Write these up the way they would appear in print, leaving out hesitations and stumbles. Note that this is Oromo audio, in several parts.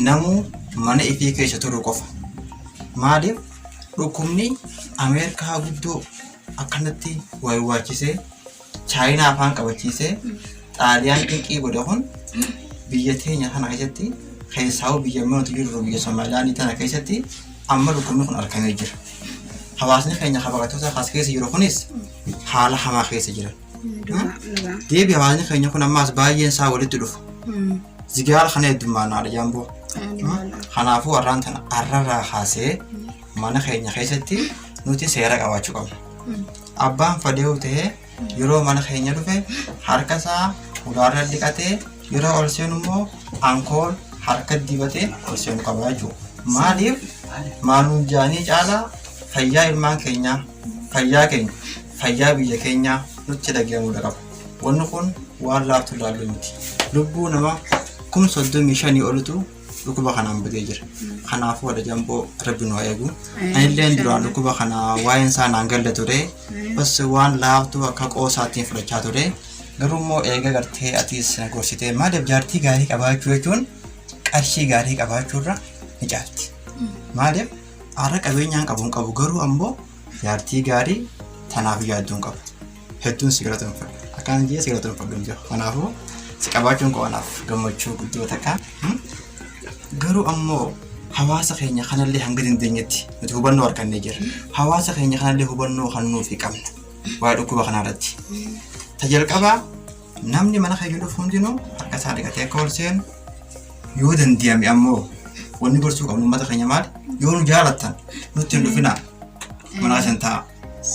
namu mana ifii keessa turu qofa. Maaliif dhukkubni Ameerikaa guddoo akkanatti waaywaachisee Chaayinaa afaan qabachiisee Xaaliyaan dinqii godhe kun biyya teenya kana keessatti keessaa biyya mooti jiru biyya Somaaliyaa tana keessatti amma dhukkubni kun argamee jira. Hawaasni keenya kabaqatoota as keessa jiru kunis haala hamaa keessa jira. Deebi hawaasni keenya kun ammaas baay'een isaa walitti dhufu. Zigaara kana heddummaanaadha jaamboo. Kanaafuu warraan tana arrarraa kaasee mana keenya keessatti nuti seera qabaachuu qabna. Abbaan fadheewu ta'ee yeroo mana keenya dhufe harka isaa ulaarra dhiqatee yeroo ol seenu immoo alkool harka dibatee ol seenu qaba jechuudha. Maaliif maaluun jaanii caalaa fayyaa ilmaan keenyaa, fayyaa biyya keenyaa nutti dhaggeeffamuu qaba. Wanni kun waan laaftu ilaallu miti. Lubbuu nama 35,000 olutu dhukkuba kanaan badee jira. Kanaafuu wada jamboo rabbi nu eegu. Anillee duraan dhukkuba kana waa'een isaa naan galle ture. Bas waan laaftu akka qoosaatiin fudhachaa ture. Garuu immoo eega gartee atiis na gorsitee maaliif jaartii gaarii qabaachuu jechuun qarshii gaarii qabaachuurra ni caafti. Maaliif har'a qabeenyaan qabu garuu ammoo jaartii gaarii tanaaf yaadduun qabu. Hedduun sigareetiin fudhu. Akkaan jee sigareetiin fudhu jiru. Kanaafuu si qabaachuun qo'anaaf gammachuu guddoo takka. Garuu ammoo hawaasa keenya kanallee hanga dandeenyetti nuti hubannoo argannee jirra. Hawaasa keenya kanallee hubannoo kan nuuf qabna. Waa'ee dhukkuba kanarratti. Tajalqabaa namni mana keenya dhufu hundinuu harka isaa dhiqatee akka ol seenu yoo danda'ame ammoo wanni gorsuu qabnu uummata keenya maali? Yoo nu jaalattan nutti hin dhufinaa mana isin ta'a.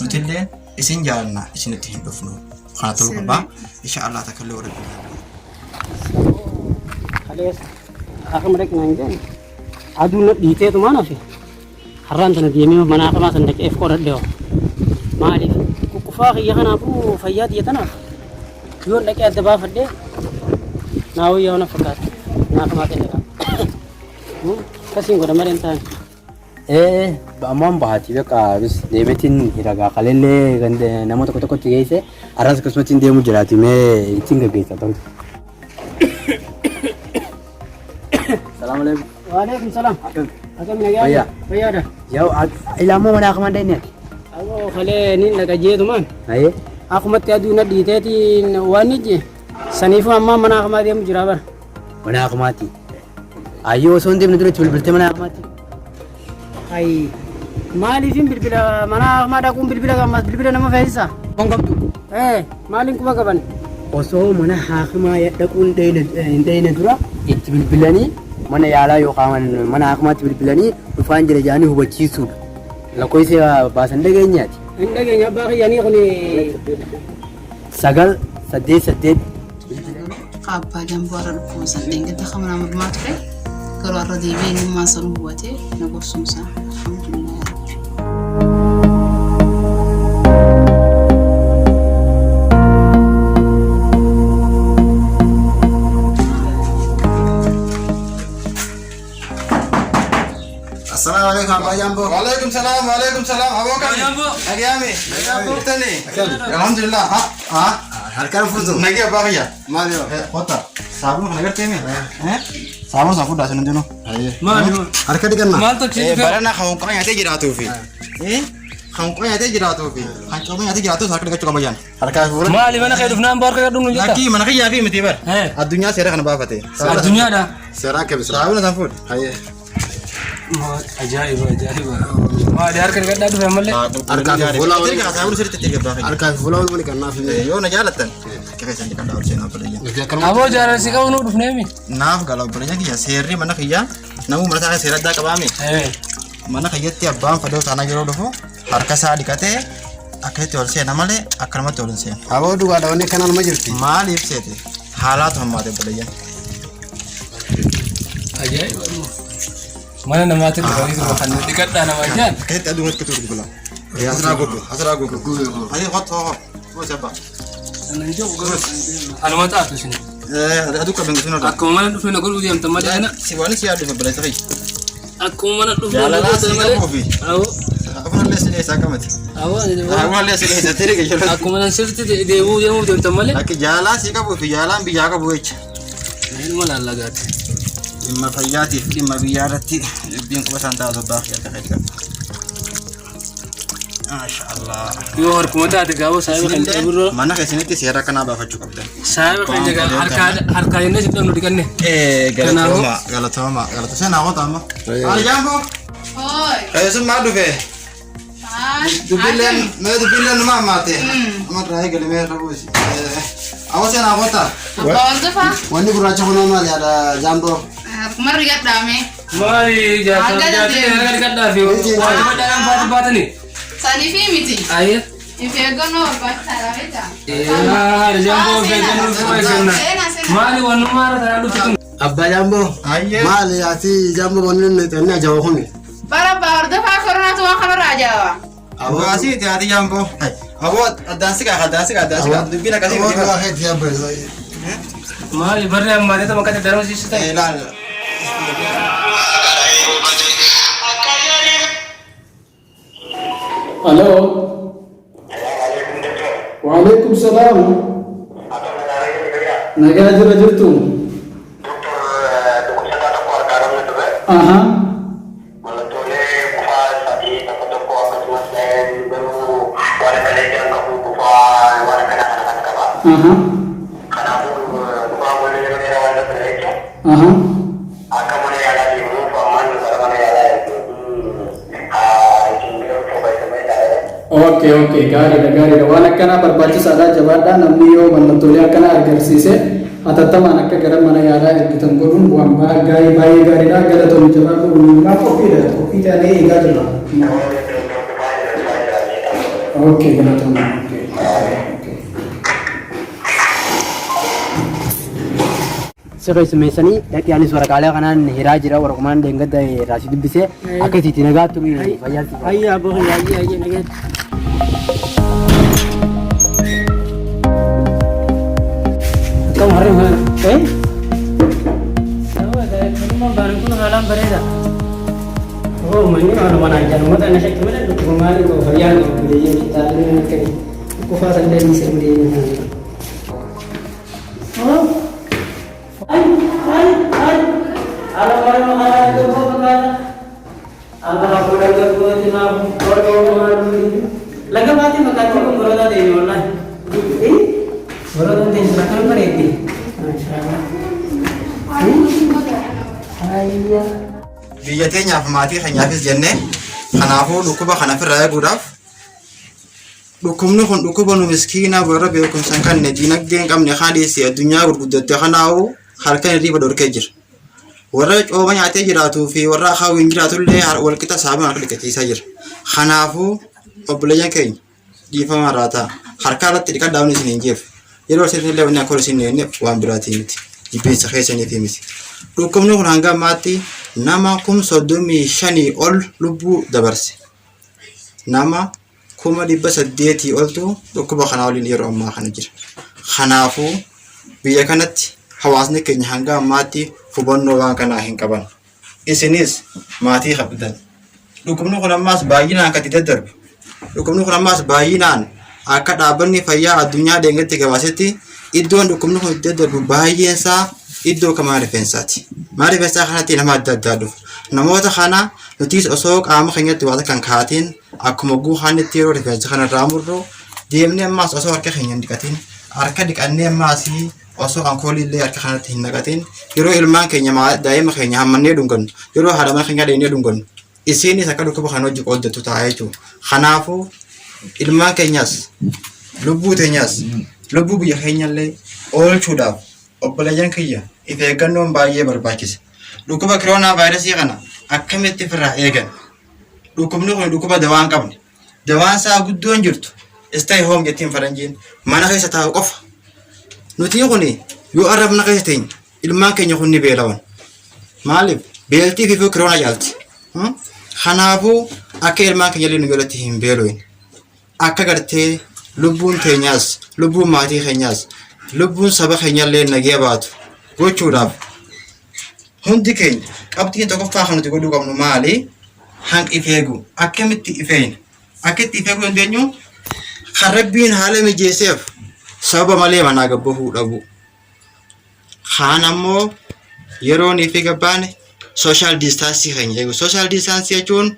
Nuti illee isin jaalannaa isinitti hin dhufnu. Kana ta'uu qabaa. Inshaallah takkallee warra Aku mereka nanggung, aduh nak diite tu mana sih? Haran sana dia memang mana apa sana nak F korat dia. Mari, kufah iya kan aku fayat dia tanah. Jual nak ada apa dia? Nahu ya orang fakat, nak mati dia. Kasih gua nama rentan. Bamam bahati beka habis debetin hiraga kalele gande nama toko tiga ise aras kesempatan dia mujarati me tinggal kita tahu. Assalamualaikum. Waalaikumsalam. Akan lagi Bayya. Bayya dah. Jauh ilamu mana aku mandai ni? Aku kali ni nak gaji tu man. Aye. Aku mati adu nak diite wani je. Sanifu amma mana aku mati mu jurabar. Mana aku mati. Ayo sonde menurut cul berarti mana aku mati. Ai mali fim bilbila mana aku mati aku bilbila nama Faisa. Bongkap tu. Malin kuma kapan? Osoo mana hakima ya dakun dayna dura itti bilbilani mana yaala yookaan mana hakimaatti bilbilanii dhufaan jira jaanii hubachiisuudha. Lakkoofsi baasan dhageenyaati. Hin dhageenya abbaa kiyyaanii kuni 988 Abbaa jamboo irra dhukkuba sadeen gidda kamana mormaa ture garuu irra deebi'ee eenyummaa isaa hubatee na gorsumsaa alhamdulillah. Assalamualaikum Pak Jambo. Waalaikumsalam. Apa kabar? Jambo. Lagi ami. Tani. Alhamdulillah. Harkar fuzu. Nagi apa ya? Mario. Kota. Sabun kan ngerti ni. Sabun safu dah senang jono. Mario. Harkar di kana. Mantap sih. Barana kamu kau yang tadi jiratu fi. Kamu kau yang tadi jiratu fi. Kamu yang tadi jiratu harkar dekat cukup bayan. Harkar fuzu. Mali mana kayak dufna ambar kayak dulu juga. Lagi mana kayak yafi mesti bar. Adunya serah kan bapak teh. Adunya dah. Serah ke besar. Sabun safu. Aye. Ajaib. Wah, di harga dekat dah family. Harkar fulau. Tiga sabun seri tiga bapak. Harkar fulau boleh kan nafi. Yo na jalatan. Kaya sandi kan dapat channel boleh ya. Abo jalan sih kau nuduh nemi. Naaf kalau boleh ya seri mana kaya. Namu mana saya serat dah kami. Mana kaya tiap bang pada tanah jero doh. Harga saya dikate. Akhirnya tol saya namanya akramat tol saya. Abo dua ada ni kanan majoriti. Malif saya tu. Halat hamba tu boleh ya. Ajaib. Mana nama tu kalau itu makan dekat dah namanya. Kita ada duit ketur di bola. Ya asal aku. Ayo hot. Mau siapa? Anu mata tu sini. Ada kabin sini ada. Aku mana tu nak guru dia teman dia nak. Si wani si ada sebelah tadi. Aku mana tu. Jalan nasi kopi. Aku. Aku nak lihat sini saya kamat. Aku lihat sini saya teri ke jalan. Aku mana sirti dia mu teman dia. Aku jalan si kopi jalan biar aku buat. Ini malah lagat. Dhimma fayyaatiif dhimma biyyaa irratti dubbiin qubataan taa'u abbaaf jedha kan Maashaallah. Yoo harkuma taate gaafoo saayiba kan jedhamu mana keessanitti seera kanaa baafachuu qabdan. saayiba kan jedhamu harkaa jennee sitti nu dhiqanne. Galatooma. Seenaa qoota amma. Aljaamboo. Hoi. Keessum maa dhufe? Dubbileen numa ammaate. Amma irraa eegalee irra buusi. Awwa seenaa qoota. Abbaa Waldofaa. Wanni gurraacha kun maal yaada Jaamboo? Marri gadhaame. Maali jaatee erga gaddaa fi waajjira badhaadhaan baatanii. Sanii fi miti. Ayya. If eeggannoo barbaachisaadha beektaa. Jaamboo of eeggannoo dhufuu eegganna. Maali wannummaa irra taa'aa dhuftu kun? Abbaa Jaamboo. Maali ati Jaamboo wanni inni ajaa'iba kuni? Bara Abbaa Waldofaa koronaatu waan kanarraa ajaa'aba. Abaasiiti ati Jaamboo. Aboo addaansi kaa dubbiin akkasii miti. Maali barri ammaatee tapha akkatti darmasiisu ta'e. Ilaala. Halo. Waalaikumsalam. Nagaa jira jirtu. Aha. Aha. Aha. Oke, gaariidha. Waan akkanaa barbaachisaadha jabaadhaa namni yoo mallattoolee akkanaa agarsiise hatattamaan akka gara mana yaalaa ergitan godhuun waan baay'ee gaariidha. Galatoomii jabaadhaa qophii ta'anii eegaa jirra. Oke, galatoomii. Sirreessu meessanii dhaqiyaanis waraqaalee kanaan hiraa jira waraqaan deengadda raasii dubbisee akkasitti nagaa turu fayyaatti. Ayya aboo ayya nagaa. Kamu hari mana? Kamu barang kuno halam bereda. Oh, mana aja. Mata nasi kemana? Kemana itu? Harian itu dia kita ini kan. Kufa sendiri di sini. Oh. Ay. Alam orang itu apa? Apa sudah terbuat di mana? Laga mati makan ko beroda de wala. Beroda din sa kan pareti. Ayya. Biyya teenyaaf maatii keenyaafis jennee kanaafuu dhukkuba kana ofirraa eeguudhaaf dhukkubni kun dhukkuba nu miskiina warra beekumsa hin qabne diinagdee hin qabne haadhiisi addunyaa gurguddatte kanaa'uu halkan hirriiba dhorkee jira. Warra cooma nyaatee jiraatuu fi warra akaawuu hin jiraatullee walqixa saabaan akka dhiqachiisaa jira. Kanaafuu obboleeyyan keenya dhiifama raataa harka irratti dhiqadhaa'uun isin hin jeefu. Yeroo isin illee wanni akka isin hin waan biraatii miti. Jibbiinsa keessaniif miti. Dhukkubni kun hanga ammaatti nama 35,000 ol lubbuu dabarse. Nama 800 oltu dhukkuba kana waliin yeroo ammaa kana jira. Kanaafuu biyya kanatti hawaasni keenya hanga ammaatti hubannoo waan kanaa hin qaban. Isinis maatii qabdan. Dhukkubni kun ammaas baay'inaan akka daddarbu. Dhukkubni kun ammaas baay'inaan akka dhaabbanni fayyaa addunyaa deengatti gabaasetti iddoon dhukkubni kun daddarbu baay'een isaa iddoo kamaa rifeensaati. Maa rifeensaa kanatti nama adda addaa dhufu. Namoota kana nutis osoo qaama keenyatti waan kan kaatiin akkuma guuhaanitti yeroo rifeensa kanarraa murru deemnee ammaas osoo harka keenya hin dhiqatin harka dhiqannee ammaas osoo alkoolii harka kanatti hin naqatin yeroo ilmaan keenya daa'ima keenya hammannee dhungannu yeroo haadha mana keenya deemnee dhungannu isinis akka dhukkuba kana hojii qooddatu ta'a jechuudha. Kanaafuu ilmaan keenyas lubbuu teenyas lubbuu biyya keenyallee oolchuudhaaf obboleeyyan kiyya if eeggannoon baay'ee barbaachisa. Dhukkuba koronaa vaayirasii kana akkamitti ofirraa eegan? Dhukkubni kun dhukkuba dawaa hin qabne. Dawaan isaa guddoon jirtu stay home jettiin faranjiin mana keessa taa'u qofa. Nuti kun yoo arrabna keessa teenya ilmaan keenya kun ni beelawan. Maaliif? Beeltii fi koronaa jaalti. Kanaafuu akka ilmaan keenya illee nu jalatti hin beeloin. Akka gartee lubbuun teenyaas lubbuun maatii keenyaas lubbuun saba keenyallee nagee baatu gochuudhaaf hundi keenya qabxiin tokkoffaa kan nuti godhuu qabnu maali? Hanqi ifeegu akkamitti ifeeyna? Akkamitti ifeeguu dandeenyu? Kan Rabbiin haala mijeesseef sababa malee manaa gabbahuu dhabu. Kaan ammoo yeroo ni fi gabbaane social distance keenya eegu. Social distance jechuun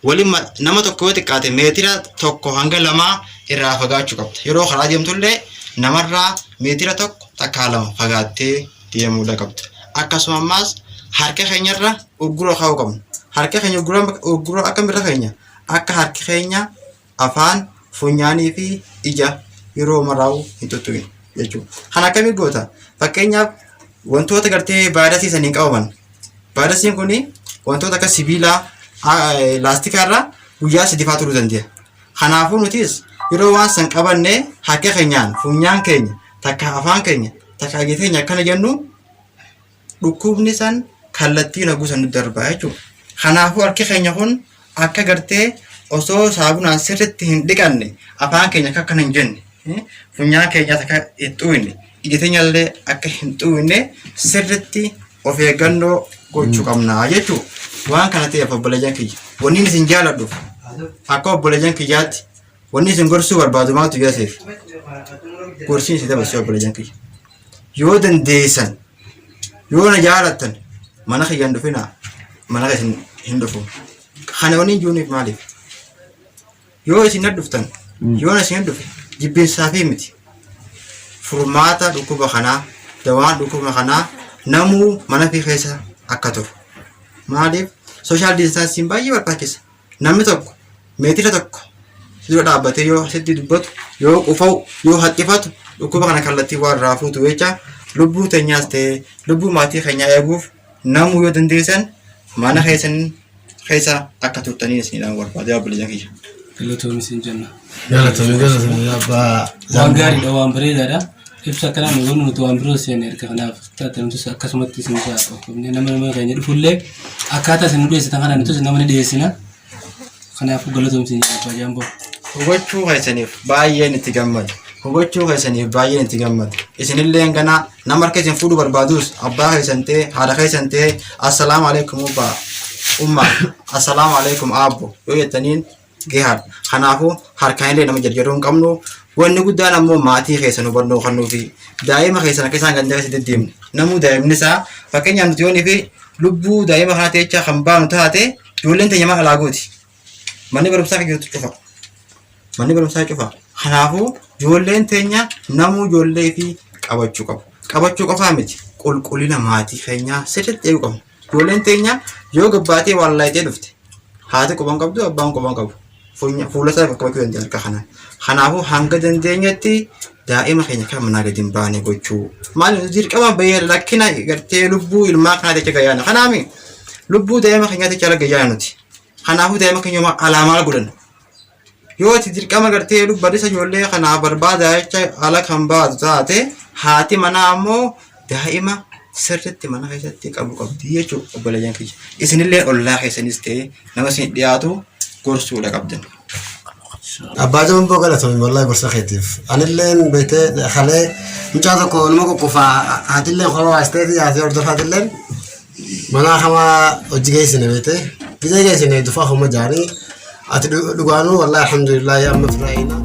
waliin nama tokko yoo xiqqaate meetira tokko hanga lamaa irraa fagaachuu qabda. Yeroo karaa deemtullee namarraa meetira tokko takkaa lama fagaattee deemuudha qabda. Akkasumas harka keenyarra ugguroo kaa'uu qabna. Harka keenya ugguroo akkamirra keenya akka harki keenya afaan funyaanii fi ija yeroo maraa'u hin tuttuqin jechuudha. Kan akkamii goota? Fakkeenyaaf wantoota gartee vaayirasii saniin qabaman. Vaayirasiin kun wantoota akka sibiilaa laastikaarraa guyyaa 3 turuu danda'a. Kanaafuu nutis yeroo waan san qabanne harka keenyaan funyaan keenya takka afaan keenya takka ija keenya akkana jennu dhukkubni san kallattii naguu san darbaa jechuudha. Kanaafuu harki keenya kun akka gartee osoo saabunaan sirriitti hin dhiqanne afaan keenya akka akkana hin jenne funyaan keenya akka hin xuu'inne ija keenyallee akka hin xuu'inne sirriitti of eeggannoo gochuu qabna jechuudha. Waan kana ta'eef obboleeyyan kiyya wanni isin jaaladhuuf akka obboleeyyan kiyyaatti wanni isin gorsuu barbaadu maaltu jaaseef gorsiin isin dabarsee obboleeyyan kiyya yoo dandeessan yoo na jaalattan mana kiyyaan dhufinaa mana isin hin dhufu. Kana wanni ijuuniif maaliif yoo isin dhuftan yoo isin dhufe jibbinsaa fi miti furmaata dhukkuba kanaa dawaan dhukkuba kanaa namuu mana fi keessa akka turu. Maaliif social distancing baay'ee barbaachisa. Namni tokko meetira tokko dura dhaabbatee yoo asitti dubbatu yoo qufa'u yoo haxxifatu dhukkuba kana kallattii waan irraa fuutu jecha lubbuu teenyaas ta'ee lubbuu maatii keenyaa eeguuf namuu yoo dandeessan mana keessa akka turtanii isinidhaan barbaade obboleeyyan kiyya. Galatoomii isin jenna. Galatoomii abbaa. Waan gaariidha waan bareedaadha. Ibsa kanaan yoo nuti waan biroo seenee erga kanaaf taatee akkasumatti isin jaalladhu. Nama keenya dhufullee akkaataa isin dhiyeessitan kanaan nuti nama ni dhiyeessina. Kanaafuu galatoomii isin jenna abbaa jaamboo. Hubachuu keessaniif baay'een itti gammadu. Hubachuu keessaniif baay'een itti gammadu. Isinillee ganaa nama harka isin fuudhu barbaadus abbaa keessan ta'e haadha keessan ta'e assalaamu alaikum abbaa ummaa assalaamu alaikum abbo yoo jettaniin gahaadha. Kanaafuu harkaanillee nama jarjaruu hin qabnu. Wanni guddaan ammoo maatii keessan hubannoo kannuu fi daa'ima keessan akka isaan ganda keessatti deddeemne namuu daa'imni isaa fakkeenyaaf nuti yoonii fi lubbuu daa'ima kana ta'echaa kan baanu taate ijoolleen teenya maal alaagooti. Manni barumsaa keessatti cufa. Manni barumsaa cufa. Kanaafuu ijoolleen teenya namuu ijoollee fi qabachuu qabu. Qabachuu qofaa miti qulqullina maatii keenyaa sirriitti eeguu qabna. Ijoolleen teenya yoo gabbaatee waan laayitee dhufte haati quban qabdu abbaan quban qabu. Fuula isaa bakka bakkee dandeenya harka kanaan. Kanaafuu hanga dandeenyetti daa'ima keenya kan manaa gadi hin baane gochuu. Maali dirqama bayyee lakkina gartee lubbuu ilmaa kanaa jecha gayyaana. Kanaami lubbuu daa'ima keenyaa jecha ala gayyaana nuti. Kanaafuu daa'ima keenya alaamaa godhan. Yoo ati dirqama gartee lubbadisa ijoollee kanaa barbaada jecha ala kan baatu taate haati manaa ammoo daa'ima sirriitti mana keessatti qabu qabdi jechuudha obboleeyyan kiyya. Isinillee ollaa keessanis ta'e nama isin dhiyaatu gorsuudha qabdan. Abbaa jaamboo galatoomii wallahi gorsa keetiif. Anilleen beekee halee mucaa tokko nama qoqqofaa haatillee qoroo aasteeti haati hordofaatilleen mana hamaa hojii geessine beekee gizee geessine dufaa humna jaarii ati dhugaanuu wallahi alhamdulillah amma firaayina.